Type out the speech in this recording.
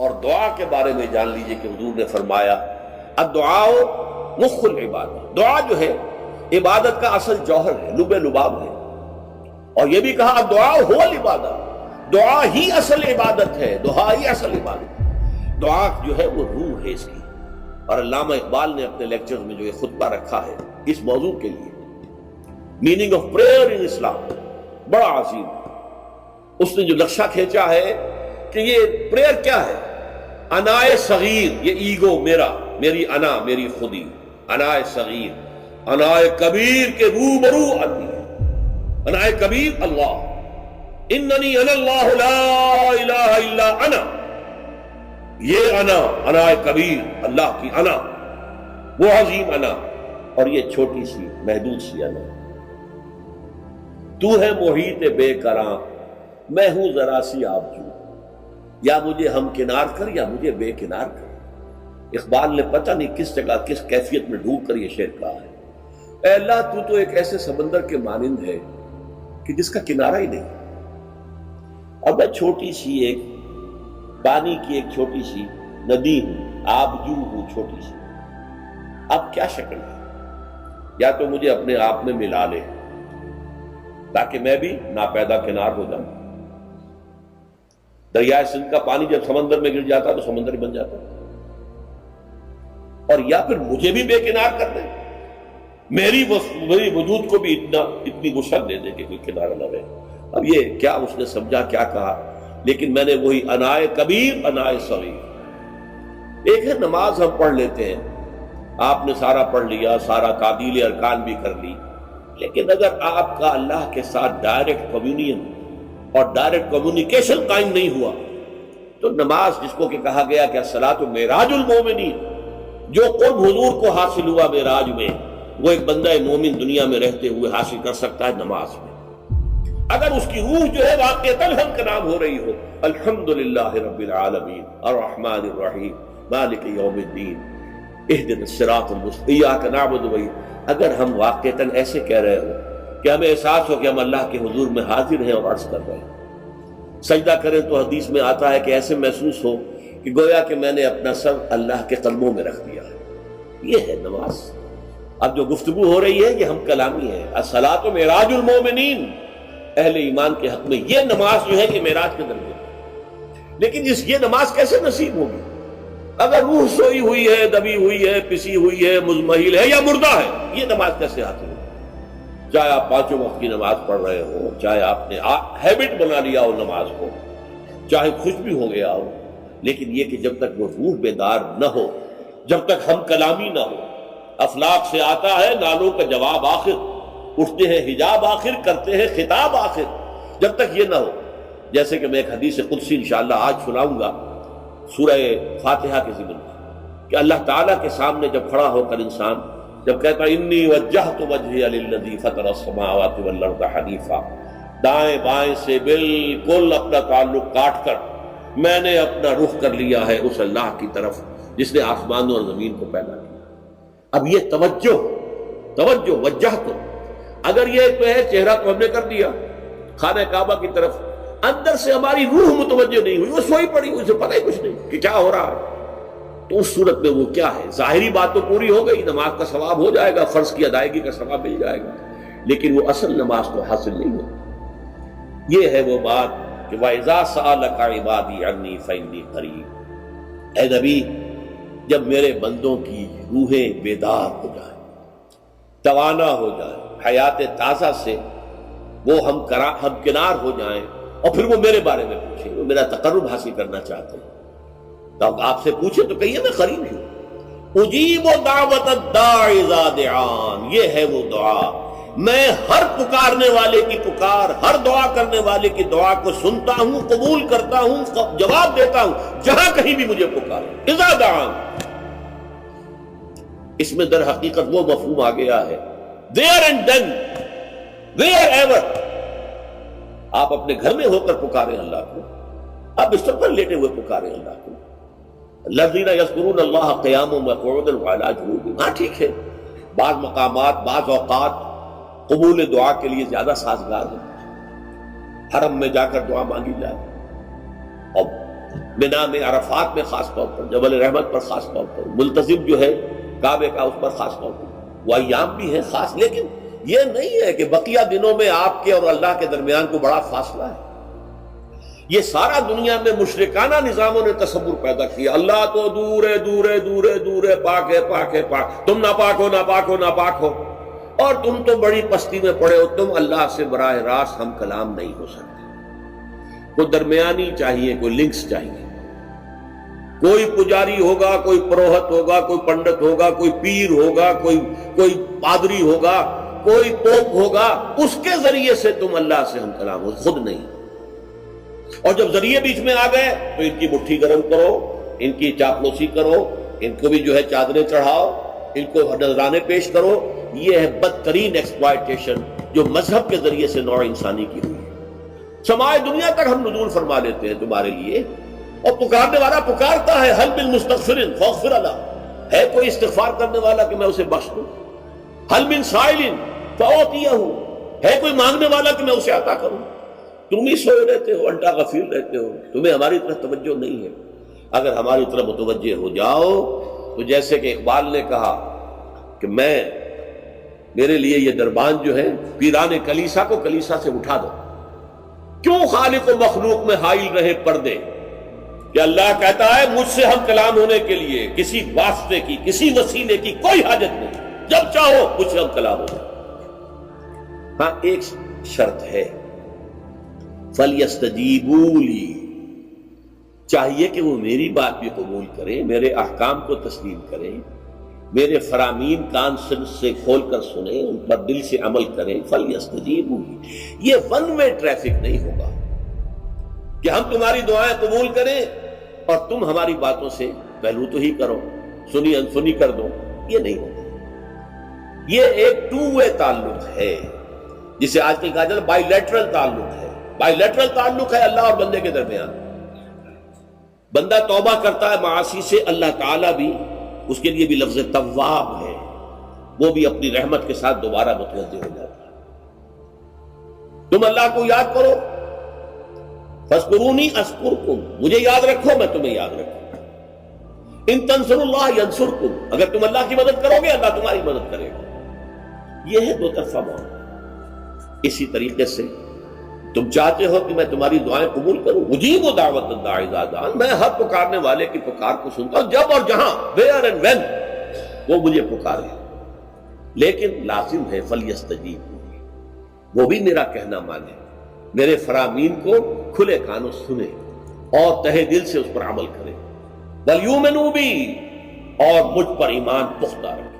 اور دعا کے بارے میں جان لیجئے کہ حضور نے فرمایا الدعاء مخ العبادہ، دعا جو ہے عبادت کا اصل جوہر ہے، لب لباب ہے۔ اور یہ بھی کہا الدعاء هو العبادہ، دعا ہی اصل عبادت ہے، دعا ہی اصل عبادت ہے۔ دعا جو ہے وہ روح ہے اس کی۔ اور علامہ اقبال نے اپنے لیکچرز میں جو یہ خطبہ رکھا ہے اس موضوع کے لیے، میننگ آف پریئر ان اسلام، بڑا عظیم، اس نے جو نقشہ کھینچا ہے کہ یہ پریئر کیا ہے؟ انائے صغیر، یہ ایگو میرا، میری انا، میری خودی، انائے صغیر، انائے کبیر کے روبرو آدمی ہے۔ انائے کبیر اللہ، اننی انا اللہ لا الہ الا انا، یہ انا، انائے کبیر اللہ کی انا، وہ عظیم انا، اور یہ چھوٹی سی محدود سی انا۔ تو ہے محیط بے کراں، میں ہوں ذرا سی آبجو، یا مجھے ہم کنار کر یا مجھے بے کنار کر۔ اقبال نے پتہ نہیں کس جگہ کس کیفیت میں ڈھونڈ کر یہ شعر کہا ہے۔ اے اللہ تو ایک ایسے سمندر کے مانند ہے کہ جس کا کنارہ ہی نہیں، اور میں چھوٹی سی ایک پانی کی ایک چھوٹی سی ندی ہوں، آبجو ہوں چھوٹی سی۔ اب کیا شکل ہے؟ یا تو مجھے اپنے آپ میں ملا لے تاکہ میں بھی ناپیدا کنار ہو جاؤں۔ دریائے سندھ کا پانی جب سمندر میں گر جاتا تو سمندر بن جاتا، اور یا پھر مجھے بھی بے کنار کر دے، میری وجود کو بھی اتنی وسعت دے دے کہ کوئی کنارہ نہ رہے۔ اب یہ کیا اس نے سمجھا، کیا کہا، لیکن میں نے وہی انائے کبیر انائے صغیر۔ ایک ہے نماز ہم پڑھ لیتے ہیں، آپ نے سارا پڑھ لیا، سارا تعدیل ارکان بھی کر لی، لیکن اگر آپ کا اللہ کے ساتھ ڈائریکٹ کمیونین اور ڈائریکٹ کمیونیکیشن قائم نہیں ہوا تو نماز، جس کو کہ کہا گیا کہ الصلاۃ معراج المومنین، جو قرب حضور کو حاصل ہوا معراج میں، وہ ایک بندہ مومن دنیا میں رہتے ہوئے حاصل کر سکتا ہے نماز میں، اگر اس کی روح جو ہے واقعتاً ہم کا نام ہو رہی ہو الحمدللہ رب العالمین الرحمن الرحیم مالک یوم الدین اہدنا الصراط المستقیم ایاک نعبد و ایاک، اگر ہم واقعتاً ایسے کہہ رہے ہو کہ ہمیں احساس ہو کہ ہم اللہ کے حضور میں حاضر ہیں اور عرض کر رہے ہیں، سجدہ کریں تو حدیث میں آتا ہے کہ ایسے محسوس ہو کہ گویا کہ میں نے اپنا سر اللہ کے قدموں میں رکھ دیا ہے۔ یہ ہے نماز۔ اب جو گفتگو ہو رہی ہے یہ ہم کلامی ہے، الصلاۃ معراج المومنین، اہل ایمان کے حق میں یہ نماز جو ہے یہ معراج کے درجے ہے۔ لیکن یہ نماز کیسے نصیب ہوگی اگر روح سوئی ہوئی ہے، دبی ہوئی ہے، پسی ہوئی ہے، مزمحل ہے یا مردہ ہے؟ یہ نماز کیسے حاصل ہوگی؟ چاہے آپ پانچوں وقت کی نماز پڑھ رہے ہو، چاہے آپ نے ہیبٹ بنا لیا ہو نماز کو، چاہے خوش بھی ہو گیا ہو، لیکن یہ کہ جب تک وہ روح بیدار نہ ہو، جب تک ہم کلامی نہ ہو، افلاک سے آتا ہے نالوں کا جواب آخر، اٹھتے ہیں حجاب آخر، کرتے ہیں خطاب آخر، جب تک یہ نہ ہو، جیسے کہ میں ایک حدیث قدسی انشاءاللہ آج سناؤں گا سورہ فاتحہ کے ضمن میں، کہ اللہ تعالیٰ کے سامنے جب کھڑا ہو کر انسان جب کہتا انی وجہت وجہی للذی فطر السماوات والارض حنیفا، دائیں بائیں سے بالکل اپنا تعلق کاٹ کر میں نے اپنا رخ کر لیا ہے اس اللہ کی طرف جس نے آسمانوں اور زمین کو پیدا کیا۔ اب یہ توجہ وجہ تو اگر یہ تو ہے چہرہ تو ہم نے کر دیا خانہ کعبہ کی طرف، اندر سے ہماری روح متوجہ نہیں ہوئی، وہ سوئی پڑی، اسے پتہ ہی کچھ نہیں کہ کیا ہو رہا ہے، تو اس صورت میں وہ کیا ہے؟ ظاہری بات تو پوری ہو گئی، نماز کا ثواب ہو جائے گا، فرض کی ادائیگی کا ثواب مل جائے گا، لیکن وہ اصل نماز کو حاصل نہیں ہوتی۔ یہ ہے وہ بات کہ وَإِذَا سَأَلَكَ عِبَادِي عَنِّي فَإِنِّي قَرِيبٌ، اے نبی جب میرے بندوں کی روحیں بیدار ہو جائیں، توانا ہو جائیں، حیات تازہ سے وہ ہم کنار ہو جائیں، اور پھر وہ میرے بارے میں پوچھیں، وہ میرا تقرب حاصل کرنا چاہتے ہیں، تو آپ سے پوچھیں تو کہیے میں قریب ہوں۔ اجیب دعوت الداع اذا دعان، یہ ہے وہ دعا، میں ہر پکارنے والے کی پکار، ہر دعا کرنے والے کی دعا کو سنتا ہوں، قبول کرتا ہوں، جواب دیتا ہوں جہاں کہیں بھی مجھے پکارے۔ اذا دعان، اس میں در حقیقت وہ مفہوم آ گیا ہے there and then where ever، آپ اپنے گھر میں ہو کر پکاریں اللہ کو، آپ بستر پر لیٹے ہوئے پکاریں اللہ کو، الذین یذکرون اللہ قیاما وقعودا وعلی جنوبہم، ہاں ٹھیک ہے بعض مقامات بعض اوقات قبول دعا کے لیے زیادہ سازگار ہیں، حرم میں جا کر دعا مانگی جائے، اور مینا میں، عرفات میں خاص طور پر، جبل رحمت پر خاص طور پر، ملتزم جو ہے کعبے کا اس پر خاص طور پر، وہ ایام بھی ہیں خاص. لیکن یہ نہیں ہے کہ بقیہ دنوں میں آپ کے اور اللہ کے درمیان کو بڑا فاصلہ ہے. یہ سارا دنیا میں مشرکانہ نظاموں نے تصور پیدا کیا، اللہ تو دور ہے دور ہے دور ہے دور ہے، پاک ہے پاک ہے پاک، تم ناپاک ہو ناپاک ہو ناپاک ہو، اور تم تو بڑی پستی میں پڑے ہو، تم اللہ سے براہ راست ہم کلام نہیں ہو سکتے. کوئی درمیانی چاہیے، کوئی لنکس چاہیے. کوئی پجاری ہوگا، کوئی پروہت ہوگا، کوئی پنڈت ہوگا، کوئی پیر ہوگا، کوئی پادری ہوگا، کوئی پوپ ہوگا، اس کے ذریعے سے تم اللہ سے ہم کلام ہو، خود نہیں. اور جب ذریعے بیچ میں آ گئے تو ان کی مٹھی گرم کرو، ان کی چاپلوسی کرو، ان کو بھی جو ہے چادریں چڑھاؤ، ان کو نذرانے پیش کرو. یہ ہے بدترین ایکسپلائٹیشن جو مذہب کے ذریعے سے نوع انسانی کی ہوئی ہے. سماع دنیا تک ہم نزول فرما لیتے ہیں تمہارے لیے، اور پکارنے والا پکارتا ہے، حل من مستغفر فاغفر له، ہے کوئی استغفار کرنے والا کہ میں اسے بخش دوں؟ حل من سائل فاعطیہ، ہے کوئی مانگنے والا کہ میں اسے عطا کروں؟ تم ہی سوئے رہتے ہو، انٹا غفیر رہتے ہو، تمہیں ہماری طرف توجہ نہیں ہے. اگر ہماری طرف متوجہ ہو جاؤ تو جیسے کہ اقبال نے کہا کہ میرے لیے یہ دربان جو ہے پیران کلیسا کو کلیسا سے اٹھا دو. کیوں خالق و مخلوق میں حائل رہے پردے؟ کہ اللہ کہتا ہے مجھ سے ہم کلام ہونے کے لیے کسی واسطے کی، کسی وسیلے کی کوئی حاجت نہیں، جب چاہو مجھ سے ہم کلام ہو جائے. ہاں ایک شرط ہے، فَلْيَسْتَجِيبُوا لِي، چاہیے کہ وہ میری بات بھی قبول کریں، میرے احکام کو تسلیم کریں، میرے فرامین کان سے کھول کر سنیں، ان پر دل سے عمل کریں. فَلْيَسْتَجِيبُوا لِي، یہ ون وے ٹریفک نہیں ہوگا کہ ہم تمہاری دعائیں قبول کریں اور تم ہماری باتوں سے پہلو تو ہی کرو، سنی انسنی کر دو. یہ نہیں ہوگا. یہ ایک ٹو وے تعلق ہے، جسے آج کل کہا جاتا ہے بائی لیٹرل تعلق ہے. بائی لیٹرل تعلق ہے اللہ اور بندے کے درمیان. بندہ توبہ کرتا ہے معاصی سے، اللہ تعالیٰ بھی اس کے لیے بھی لفظ تواب ہے، وہ بھی اپنی رحمت کے ساتھ دوبارہ متوجہ ہو جاتا ہے. تم اللہ کو یاد کرو، فاذکرونی اذکرکم، مجھے یاد رکھو میں تمہیں یاد رکھوں. ان تنصروا اللہ ینصرکم، اگر تم اللہ کی مدد کرو گے اللہ تمہاری مدد کرے گا. یہ ہے دو طرفہ معاملہ. اسی طریقے سے تم چاہتے ہو کہ میں تمہاری دعائیں قبول کروں، اجیب دعوت الداعی اذا دعان، میں ہر پکارنے والے کی پکار کو سنتا ہوں جب اور جہاں، ویئر اینڈ وین وہ مجھے پکارے. لیکن لازم ہے فلیستجیبوا، وہ بھی میرا کہنا مانے، میرے فرامین کو کھلے کانوں سنے اور تہہ دل سے اس پر عمل کرے. وَلْيُؤْمِنُوا بِي، اور مجھ پر ایمان پختہ رکھے.